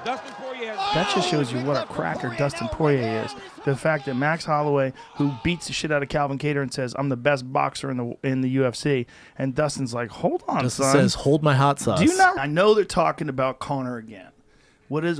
Dustin Poirier has That just shows you what a cracker Dustin Poirier is. The fact that Max Holloway, who beats the shit out of Calvin Kattar and says, I'm the best boxer in the UFC, and Dustin's like, hold on, Dustin son. says, hold my hot sauce. Do you not? I know they're talking about Conor again. What has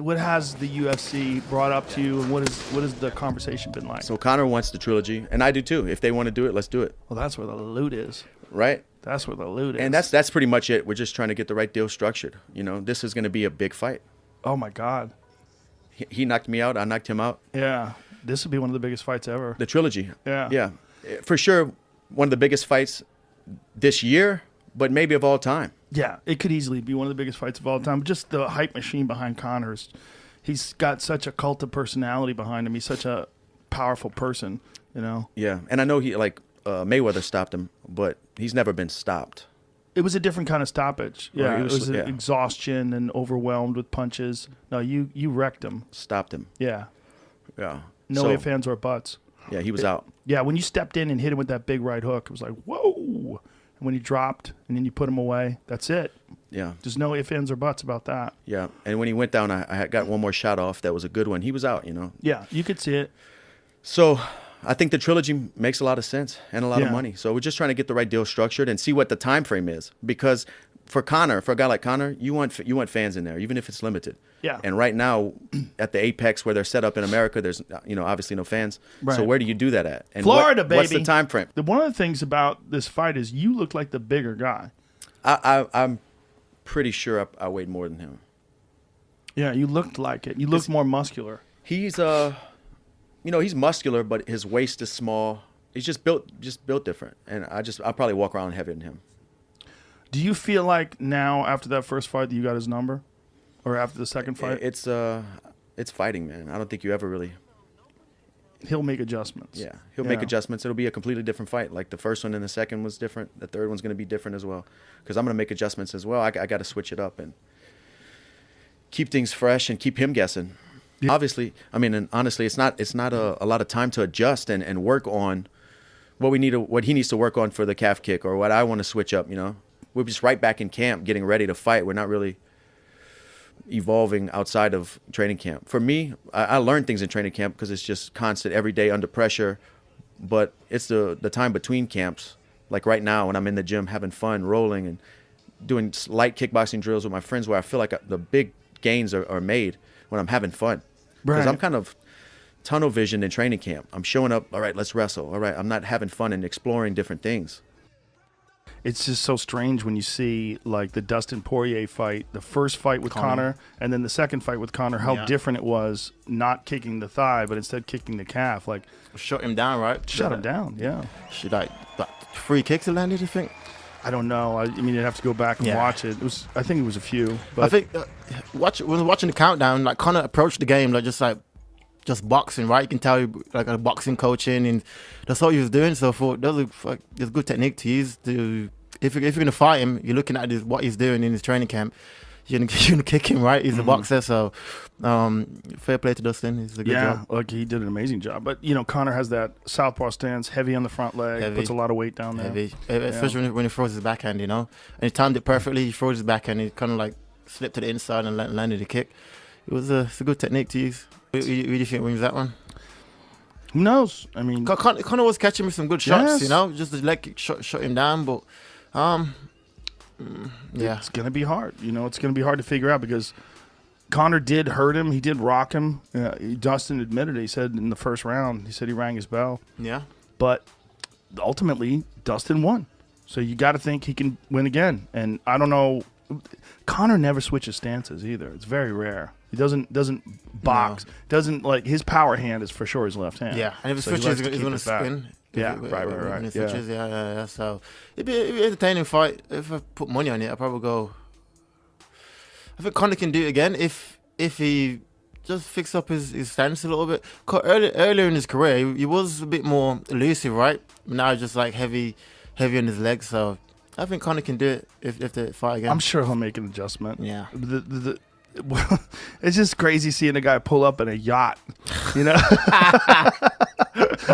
the UFC brought up to you, and what has the conversation been like? So Conor wants the trilogy, and I do too. If they want to do it, let's do it. Well, that's where the loot is. Right? That's where the loot is. And that's pretty much it. We're just trying to get the right deal structured. You know, this is going to be a big fight. Oh my God. He knocked me out. I knocked him out. Yeah. This would be one of the biggest fights ever. The trilogy. Yeah. Yeah. For sure, one of the biggest fights this year, but maybe of all time. Yeah, it could easily be one of the biggest fights of all time. Just the hype machine behind Conor. He's got such a cult of personality behind him. He's such a powerful person, you know. Yeah, and I know Mayweather stopped him, but he's never been stopped. It was a different kind of stoppage. Yeah, Right, it was exhaustion and overwhelmed with punches. No, you wrecked him. Stopped him. Yeah. Yeah. No ifs, ands, or buts. Yeah, he was out. Yeah, when you stepped in and hit him with that big right hook, it was like, whoa. And when he dropped and then you put him away, that's it. Yeah. There's no ifs, ands, or buts about that. Yeah, and when he went down, I had got one more shot off. That was a good one. He was out, you know. Yeah, you could see it. So I think the trilogy makes a lot of sense and a lot of Yeah. money. So we're just trying to get the right deal structured and see what the time frame is. Because for a guy like Conor, you want fans in there, even if it's limited. Yeah. And right now, at the apex where they're set up in America, there's obviously no fans. Right. So where do you do that at? And Florida, baby. What's the time frame? One of the things about this fight is you look like the bigger guy. I'm pretty sure I weighed more than him. Yeah, you looked like it. You looked more muscular. He's he's muscular, but his waist is small. He's just built different, and I'll probably walk around heavier than him. Do you feel like now after that first fight that you got his number, or after the second fight? It's fighting, man. I don't think you ever really. He'll make adjustments. Yeah, he'll make adjustments. It'll be a completely different fight. Like the first one and the second was different. The third one's going to be different as well, because I'm going to make adjustments as well. I got to switch it up and keep things fresh and keep him guessing. Yeah. Obviously, and honestly, it's not a lot of time to adjust and work on what he needs to work on for the calf kick or what I want to switch up. You know, we're just right back in camp, getting ready to fight. We're not really evolving outside of training camp. For me, I learned things in training camp because it's just constant, every day under pressure. But it's the time between camps, like right now when I'm in the gym having fun, rolling and doing light kickboxing drills with my friends, where I feel like the big gains are made when I'm having fun. Because I'm kind of tunnel vision in training camp. I'm showing up, all right, let's wrestle. All right, I'm not having fun and exploring different things. It's just so strange when you see like the Dustin Poirier fight, the first fight with Conor, and then the second fight with Conor, how different it was not kicking the thigh, but instead kicking the calf. Like, shut him down, right? Shut him down, yeah. Should like 3 kicks he landed, you think? I don't know. I mean, you'd have to go back and watch it. I think it was a few. But I think when watching the countdown, like Conor approached the game like just boxing, right? You can tell like a boxing coaching, and that's all he was doing. So I thought that was like it's a good technique to use to if you're gonna fight him, you're looking at what he's doing in his training camp. You're gonna kick him, right? He's a boxer, so fair play to Dustin. He's a good job. Yeah, like he did an amazing job. But Conor has that southpaw stance, heavy on the front leg, puts a lot of weight down there. Heavy, especially when he throws his backhand. And he timed it perfectly. He throws his backhand. He kind of like slipped to the inside and landed a kick. It's a good technique to use. Who do you think wins that one? Who knows? I mean, Conor was catching me some good shots. Yes. Just the leg kick shut him down, but. Yeah, it's gonna be hard. It's gonna be hard to figure out because Conor did hurt him. He did rock him. Dustin admitted it. He said in the first round, he rang his bell. Yeah, but ultimately Dustin won. So you got to think he can win again. And I don't know. Conor never switches stances either. It's very rare. He doesn't box. No. Doesn't like his power hand is for sure his left hand. Yeah, and if he switches, he's gonna spin. Yeah, right. Switches, yeah. So it'd be an entertaining fight. If I put money on it, I'd probably go. I think Conor can do it again if he just fix up his stance a little bit. Earlier in his career, he was a bit more elusive, right? Now just like heavy on his legs. So I think Conor can do it if they fight again. I'm sure he'll make an adjustment. Yeah. It's just crazy seeing a guy pull up in a yacht,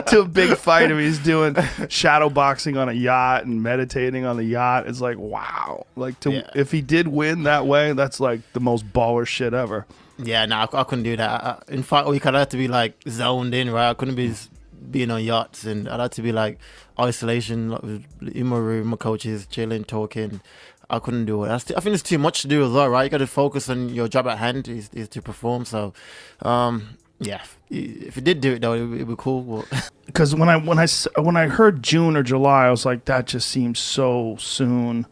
to a big fight. I mean, he's doing shadow boxing on a yacht and meditating on the yacht. It's like, wow. Like if he did win that way, that's like the most baller shit ever. Yeah, no, I couldn't do that. In fact, week I'd have to be like zoned in, right? I couldn't be being on yachts, and I'd have to be like isolation, like, in my room, my coaches, chilling, talking. I couldn't do it. I think there's too much to do as well, right? You got to focus on your job at hand is to perform. So, yeah, if you did do it though, it'd be cool. But Because when I heard June or July, I was like, that just seems so soon.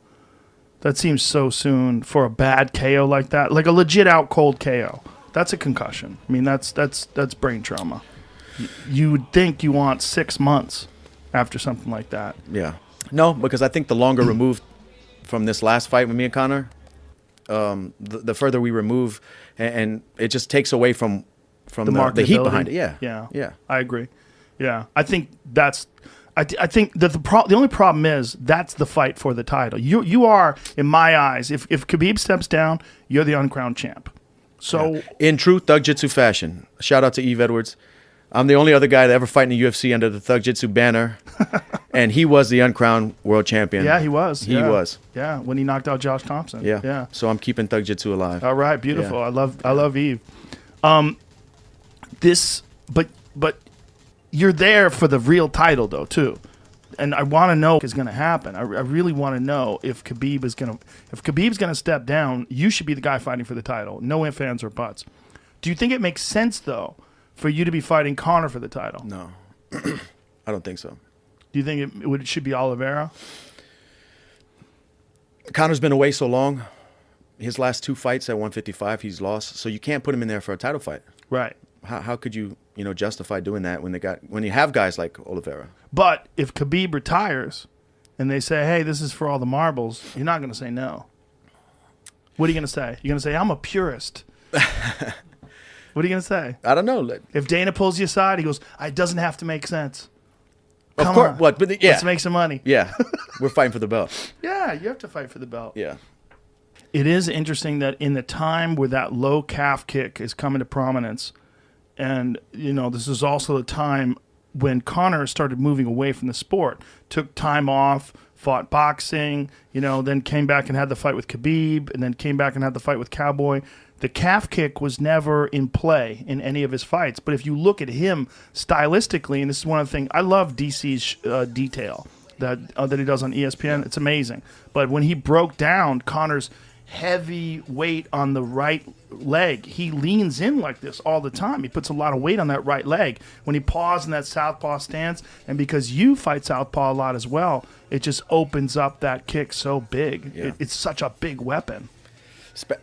That seems so soon for a bad KO like that, like a legit out cold KO. That's a concussion. I mean, that's brain trauma. You would think you want 6 months after something like that. Yeah. No, because I think the longer removed from this last fight with me and Connor, the further we remove, and it just takes away from the heat behind it. Yeah. I agree. Yeah, I think that's. I think that the only problem is that's the fight for the title. You are, in my eyes, if Khabib steps down, you're the uncrowned champ. So in true Thug Jitsu fashion, shout out to Eve Edwards. I'm the only other guy to ever fight in the UFC under the Thug Jitsu banner, and he was the uncrowned world champion. yeah, he was. He was. Yeah, when he knocked out Josh Thompson. Yeah. Yeah. So I'm keeping Thug Jitsu alive. All right, beautiful. Yeah. I love Eve. But you're there for the real title though too, and I want to know what is going to happen. I really want to know if Khabib's going to step down. You should be the guy fighting for the title. No ifs, ands, or buts. Do you think it makes sense though for you to be fighting Conor for the title? No, I don't think so. Do you think it should be Oliveira? Conor's been away so long. His last 2 fights at 155, he's lost. So you can't put him in there for a title fight. Right. How could you justify doing that when you have guys like Oliveira? But if Khabib retires and they say, hey, this is for all the marbles, you're not going to say no. What are you going to say? You're going to say, I'm a purist. What are you going to say? I don't know. If Dana pulls you aside, he goes, it doesn't have to make sense. Of Come course. on. What? But yeah. Let's make some money. Yeah. We're fighting for the belt. Yeah, you have to fight for the belt. Yeah. It is interesting that in the time where that low calf kick is coming to prominence, and, this is also the time when Conor started moving away from the sport, took time off, fought boxing, then came back and had the fight with Khabib, and then came back and had the fight with Cowboy. The calf kick was never in play in any of his fights. But if you look at him stylistically, and this is one of the things, I love DC's detail that he does on ESPN. It's amazing. But when he broke down Conor's heavy weight on the right leg, he leans in like this all the time. He puts a lot of weight on that right leg. When he paws in that southpaw stance, and because you fight southpaw a lot as well, it just opens up that kick so big. Yeah. It's such a big weapon.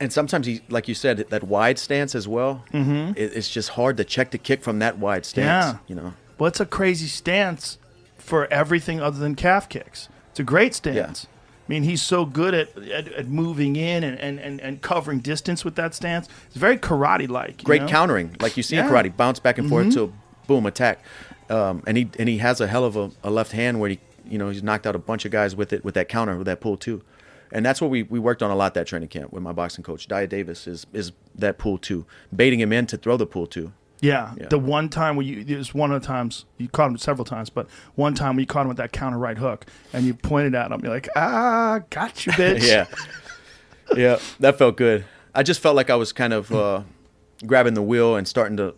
And sometimes he, like you said, that wide stance as well. Mm-hmm. It's just hard to check the kick from that wide stance. Yeah. Well, it's a crazy stance for everything other than calf kicks. It's a great stance. Yeah. I mean, he's so good at moving in and covering distance with that stance. It's very karate-like. Great countering, like you see in karate, bounce back and forth to boom attack. And he has a hell of a left hand where he's knocked out a bunch of guys with that counter, with that pull too. And that's what we worked on a lot that training camp with my boxing coach, Dia Davis, is that pull two, baiting him in to throw the pull two. Yeah. The one time where it was one of the times, you caught him several times, but one time when you caught him with that counter right hook and you pointed at him, you're like, got you, bitch. Yeah, that felt good. I just felt like I was kind of grabbing the wheel and starting to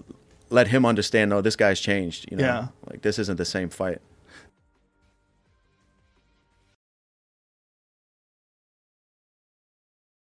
let him understand, this guy's changed. Yeah. Like this isn't the same fight.